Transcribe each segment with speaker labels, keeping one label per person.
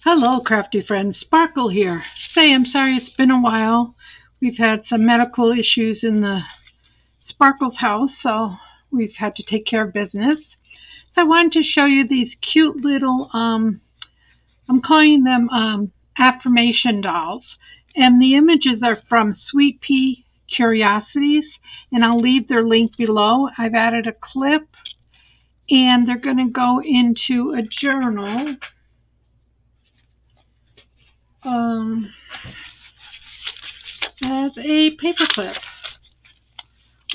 Speaker 1: Hello, crafty friends. Sparkle here. Say, I'm sorry it's been a while. We've had some medical issues in the Sparkle's house, so we've had to take care of business. So I wanted to show you these cute little, I'm calling them affirmation dolls. And the images are from Sweet Pea Curiosities, and I'll leave their link below. I've added a clip, and they're going to go into a journal. As a paperclip,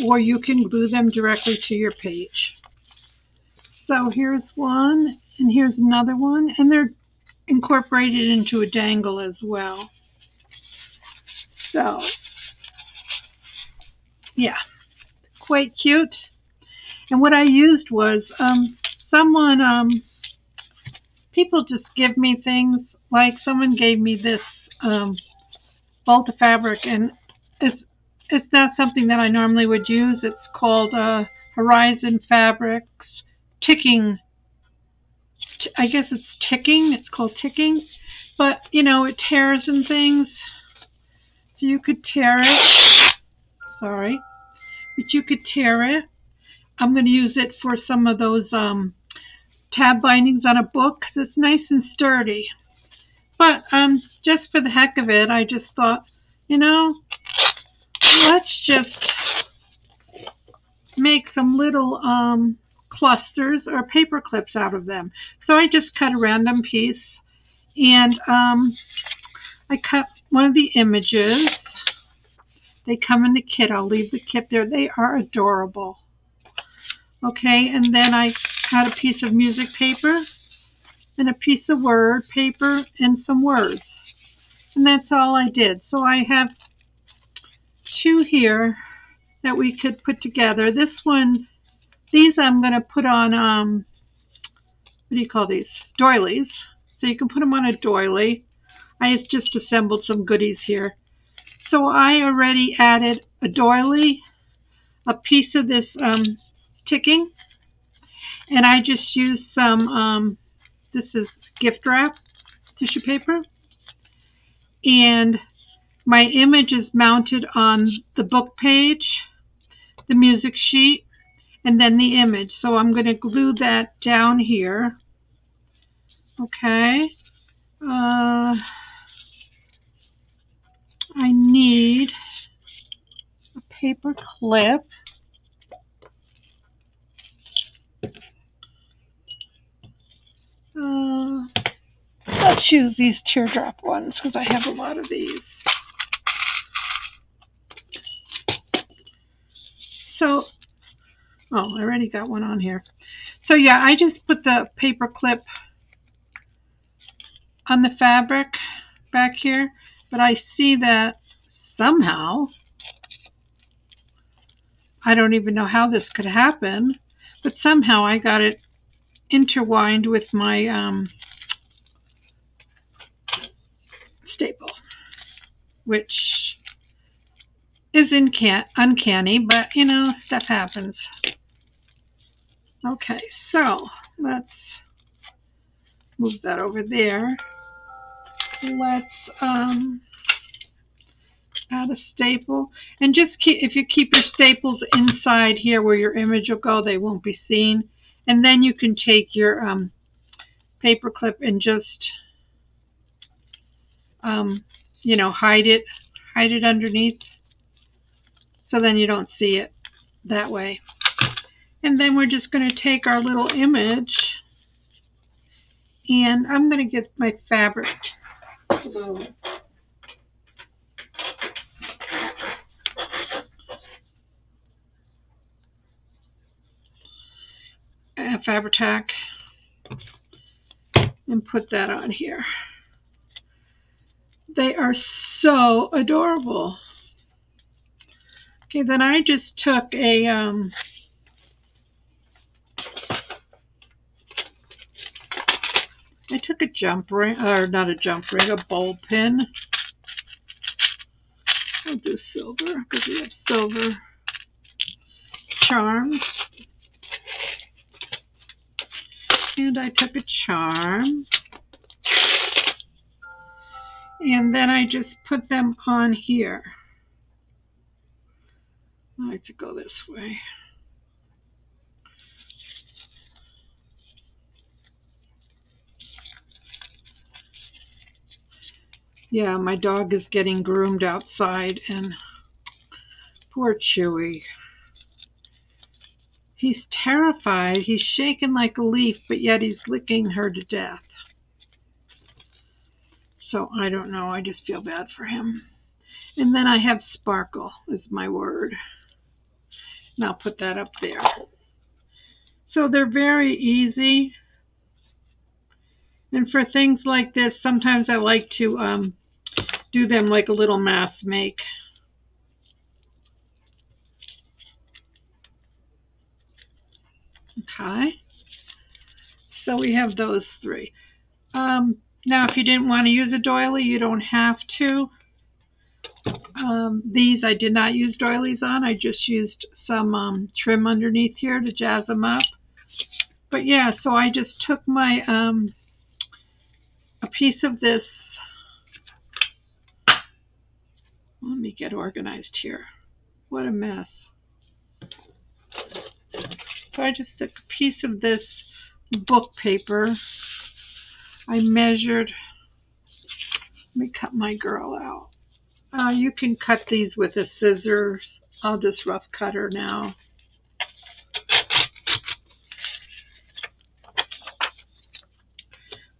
Speaker 1: or you can glue them directly to your page. So here's one, and here's another one, and they're incorporated into a dangle as well. So, yeah, quite cute. And what I used was, people just give me things, like someone gave me this bolt of fabric, and it's not something that I normally would use. It's called Horizon Fabrics Ticking. I guess it's ticking. It's called ticking. But, you know, it tears and things. So you could tear it. Sorry. But you could tear it. I'm going to use it for some of those tab bindings on a book, because it's nice and sturdy. But just for the heck of it, I just thought, you know, let's just make some little clusters or paper clips out of them. So I just cut a random piece, and I cut one of the images. They come in the kit. I'll leave the kit there. They are adorable. Okay, and then I cut a piece of music paper and a piece of word paper and some words. And that's all I did. So I have two here that we could put together. This one, these I'm going to put on, what do you call these? Doilies. So you can put them on a doily. I just assembled some goodies here. So I already added a doily, a piece of this ticking, and I just used some, this is gift wrap tissue paper, and my image is mounted on the book page, the music sheet, and then the image. So I'm going to glue that down here. Okay. I need a paper clip. Let's choose these teardrop ones because I have a lot of these. So, I already got one on here. So yeah, I just put the paper clip on the fabric back here, but I see that somehow, I don't even know how this could happen, but somehow I got it intertwined with my staple, which is uncanny, but you know, stuff happens. Okay, so let's move that over there. Let's add a staple, and just if you keep your staples inside here where your image will go, they won't be seen. And then you can take your paper clip and just you know, hide it underneath, so then you don't see it that way. And then we're just going to take our little image, and I'm going to get my fabric glue. Fabri-Tac, and put that on here. They are so adorable. Okay, then I just took a jump ring, or not a jump ring, a bowl pin. I'll do silver because we have silver charms. And I took a charm And then I just put them on here. I like to go this way. Yeah, my dog is getting groomed outside, and poor Chewy. He's terrified. He's shaking like a leaf, but yet he's licking her to death. So I don't know. I just feel bad for him. And then I have Sparkle is my word. And I'll put that up there. So they're very easy. And for things like this, sometimes I like to do them like a little mass make. Okay. So we have those three. Now, if you didn't want to use a doily, you don't have to. These I did not use doilies on. I just used some trim underneath here to jazz them up. But yeah, so I just took my a piece of this. Let me get organized here. What a mess. So I just took a piece of this book paper. I measured. Let me cut my girl out. You can cut these with a scissors. I'll just rough cut her now.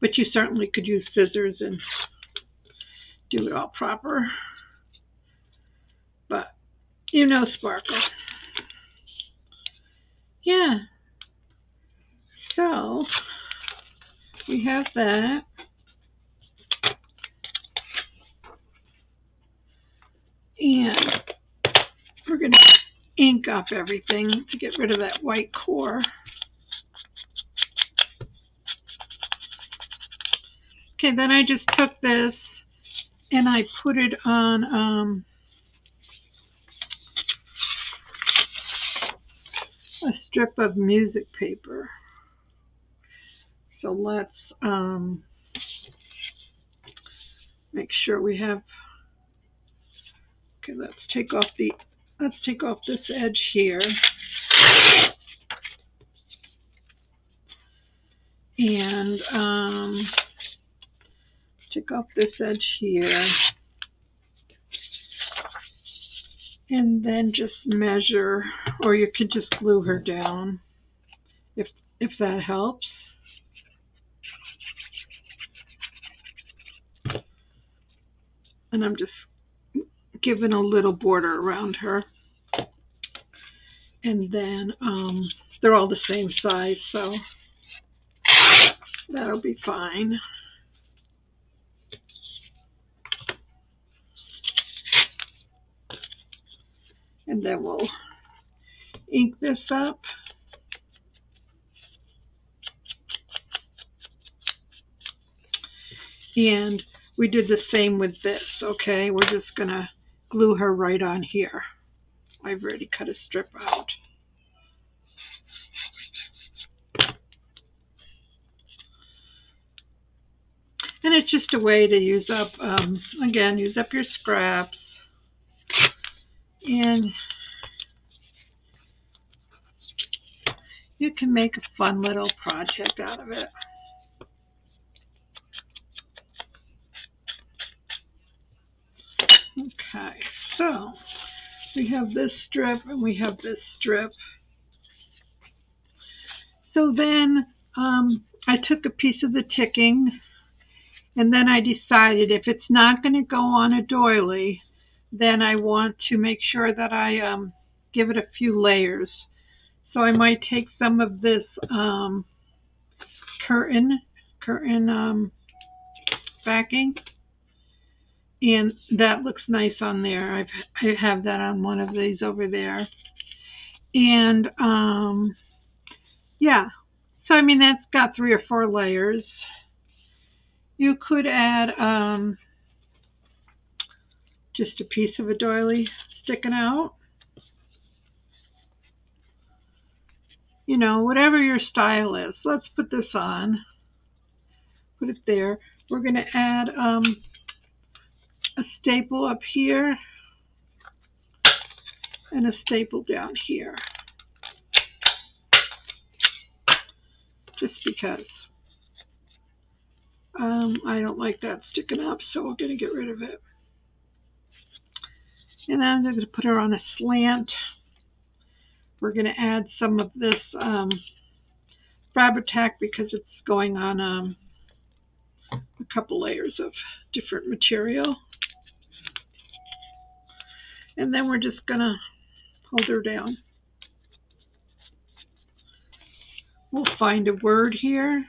Speaker 1: But you certainly could use scissors and do it all proper. But you know Sparkle. Yeah. So we have that. And we're going to ink up everything to get rid of that white core. Okay, then I just took this and I put it on a strip of music paper. So let's make sure we have. Okay, let's take off this edge here. And take off this edge here. And then just measure, or you could just glue her down if that helps. And I'm just giving a little border around her. And then they're all the same size, so that'll be fine. And then we'll ink this up. And we did the same with this, okay? We're just going to glue her right on here. I've already cut a strip out. And it's just a way to use up, again, use up your scraps. And you can make a fun little project out of it. Okay, so we have this strip and we have this strip. So then I took a piece of the ticking, and then I decided if it's not going to go on a doily, then I want to make sure that I give it a few layers. So I might take some of this curtain backing, and that looks nice on there. I have that on one of these over there. And yeah, so I mean that's got 3 or 4 layers. You could add just a piece of a doily sticking out. You know, whatever your style is. Let's put this on. Put it there. We're going to add a staple up here and a staple down here. Just because I don't like that sticking up, so we're going to get rid of it. And then I'm going to put her on a slant. We're going to add some of this fabric tack because it's going on a couple layers of different material. And then we're just going to hold her down. We'll find a word here.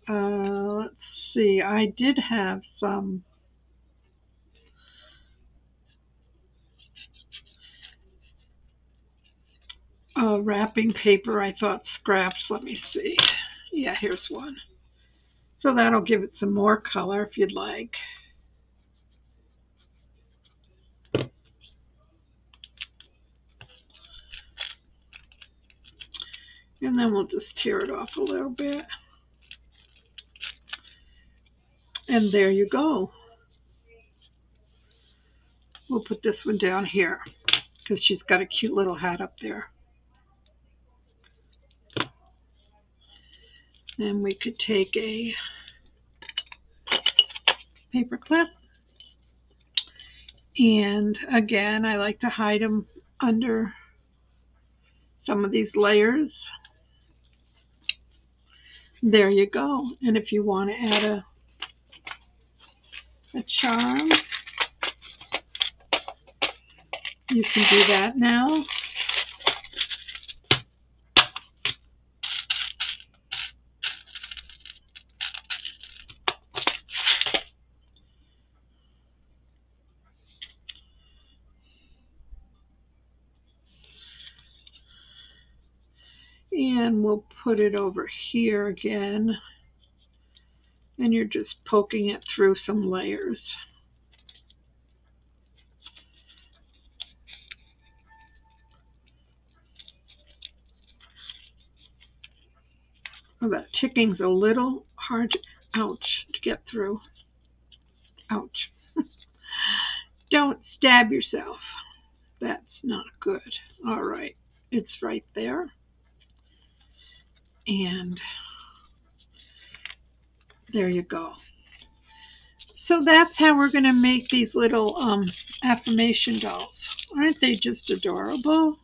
Speaker 1: Let's see, I did have some wrapping paper. I thought scraps. Let me see. Yeah, here's one. So that'll give it some more color if you'd like. And then we'll just tear it off a little bit. And there you go. We'll put this one down here because she's got a cute little hat up there. Then we could take a paper clip. And again, I like to hide them under some of these layers. There you go. And if you want to add a charm, you can do that now. And we'll put it over here again. And you're just poking it through some layers. Oh, that ticking's a little hard, ouch, to get through. Ouch. Don't stab yourself. That's not good. All right, it's right there. And there you go. So that's how we're going to make these little affirmation dolls. Aren't they just adorable?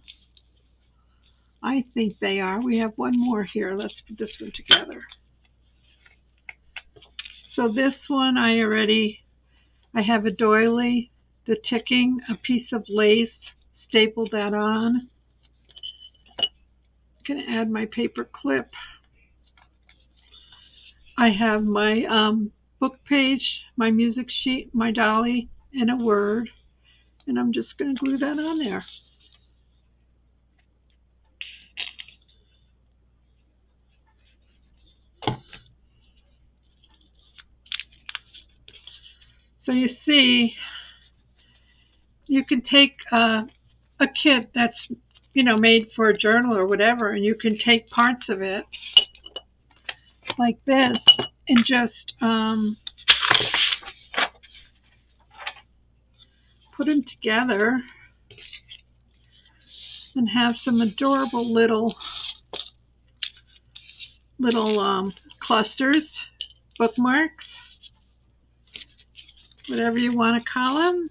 Speaker 1: I think they are. We have one more here. Let's put this one together. So this one I have a doily, the ticking, a piece of lace, stapled that on. I'm going to add my paper clip. I have my book page, my music sheet, my dolly, and a word. And I'm just going to glue that on there. So you see, you can take a kit that's, made for a journal or whatever, and you can take parts of it like this and just put them together and have some adorable little clusters, bookmarks, whatever you want to call them.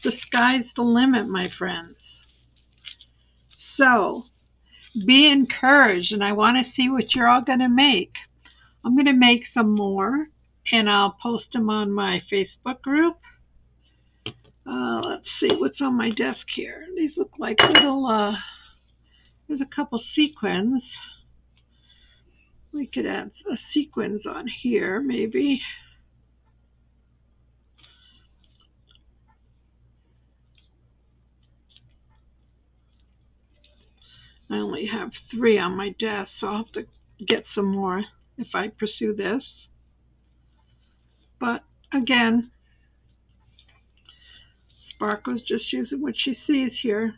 Speaker 1: The sky's the limit, my friends. So be encouraged, and I want to see what you're all going to make. I'm going to make some more, and I'll post them on my Facebook group. Let's see what's on my desk here. These look like little, there's a couple sequins. We could add a sequins on here, maybe. I only have 3 on my desk, so I'll have to get some more if I pursue this. But again, Sparkle's just using what she sees here.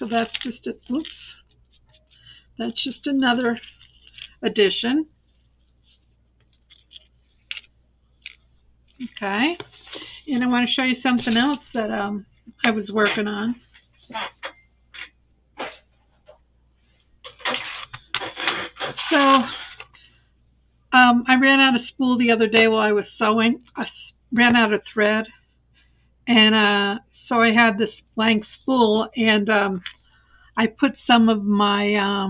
Speaker 1: So that's just that's just another addition. Okay, and I want to show you something else that I was working on. So I ran out of spool the other day while I was sewing. I ran out of thread, and so I had this blank spool, and I put some of my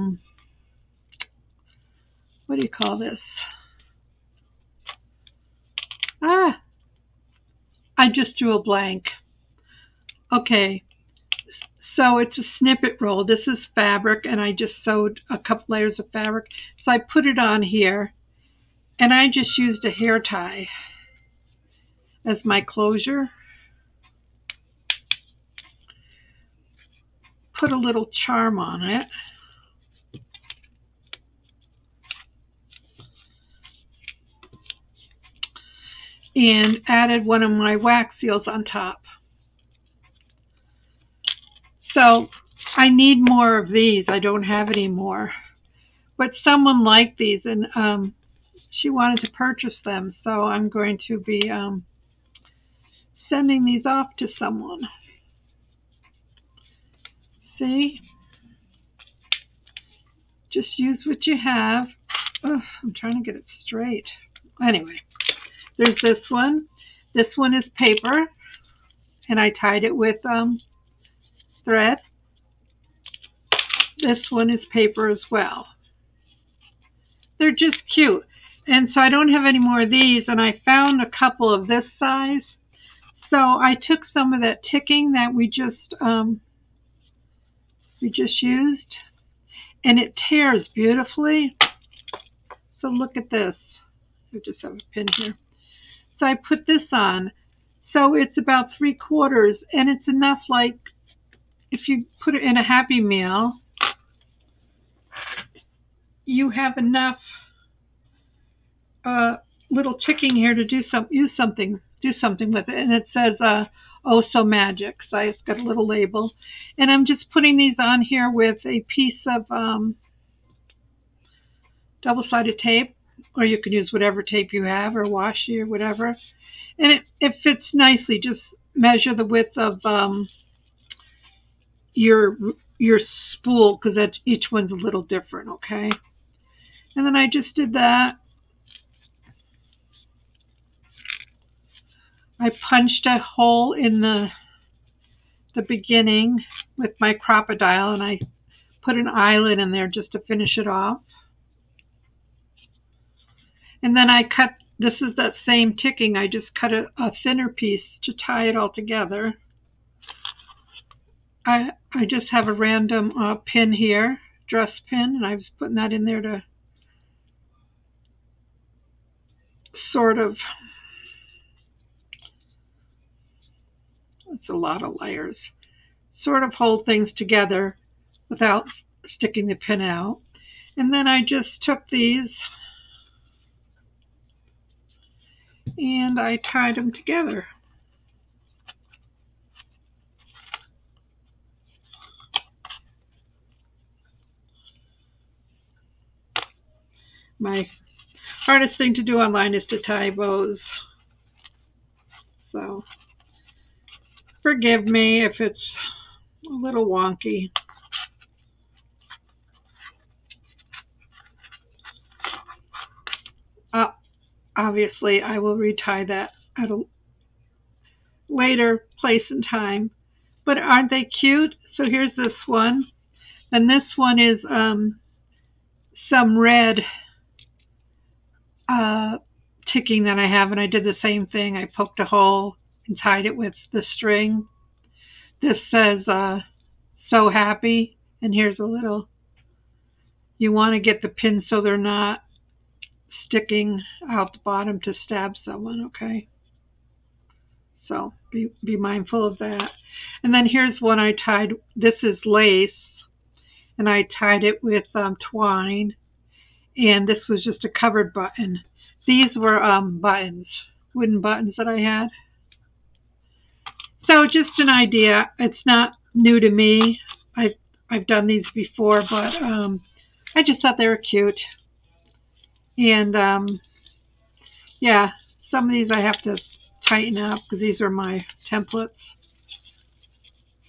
Speaker 1: what do you call this? I just drew a blank. Okay, so it's a snippet roll. This is fabric, and I just sewed a couple layers of fabric. So I put it on here, and I just used a hair tie as my closure. Put a little charm on it. And added one of my wax seals on top. So I need more of these. I don't have any more. But someone liked these, and she wanted to purchase them. So I'm going to be sending these off to someone. See? Just use what you have. Ugh, I'm trying to get it straight. Anyway, there's this one. This one is paper, and I tied it with thread. This one is paper as well. They're just cute. And so I don't have any more of these, and I found a couple of this size. So I took some of that ticking that we just used, and it tears beautifully. So look at this. I just have a pin here. So I put this on. So it's about 3/4, and it's enough, like if you put it in a Happy Meal, you have enough little ticking here to do something with it. And it says "Oh So Magic." So it's got a little label, and I'm just putting these on here with a piece of double-sided tape, or you can use whatever tape you have, or washi or whatever. And it fits nicely. Just measure the width of your spool, because each one's a little different, okay? And then I just did that. I punched a hole in the beginning with my crocodile, and I put an eyelet in there just to finish it off. And then I cut, this is that same ticking, I just cut a thinner piece to tie it all together. I just have a random pin here, dress pin, and I was putting that in there to sort of, it's a lot of layers, sort of hold things together without sticking the pin out. And then I just took these and I tied them together. My hardest thing to do online is to tie bows. So forgive me if it's a little wonky. Obviously, I will retie that at a later place and time. But aren't they cute? So here's this one. And this one is some red ticking that I have. And I did the same thing. I poked a hole and tied it with the string. This says, "So happy." And here's a little, you want to get the pins so they're not sticking out the bottom to stab someone, okay? So be mindful of that. And then here's one I tied. This is lace, and I tied it with twine, and this was just a covered button. These were buttons, wooden buttons that I had. So just an idea. It's not new to me. I've done these before, but I just thought they were cute. And yeah, some of these I have to tighten up because these are my templates.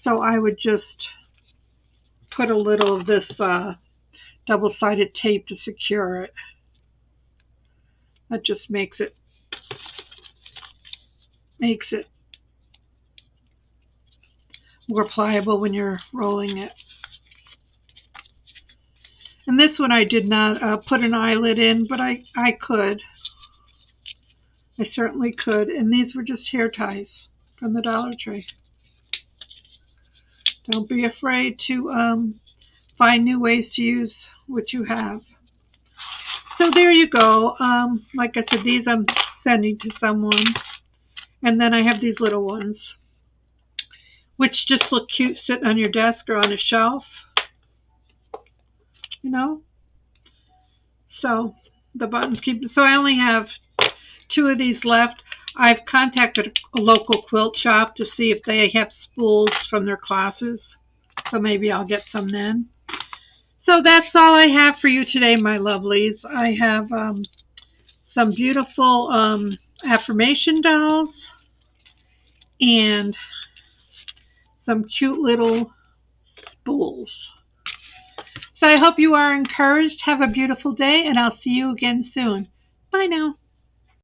Speaker 1: So I would just put a little of this double-sided tape to secure it. That just makes it more pliable when you're rolling it. And this one I did not put an eyelet in, but I could. I certainly could. And these were just hair ties from the Dollar Tree. Don't be afraid to find new ways to use what you have. So there you go. Like I said, these I'm sending to someone. And then I have these little ones, which just look cute sitting on your desk or on a shelf. You know? So the buttons keep... So I only have 2 of these left. I've contacted a local quilt shop to see if they have spools from their classes. So maybe I'll get some then. So that's all I have for you today, my lovelies. I have some beautiful affirmation dolls and some cute little spools. So I hope you are encouraged. Have a beautiful day, and I'll see you again soon. Bye now.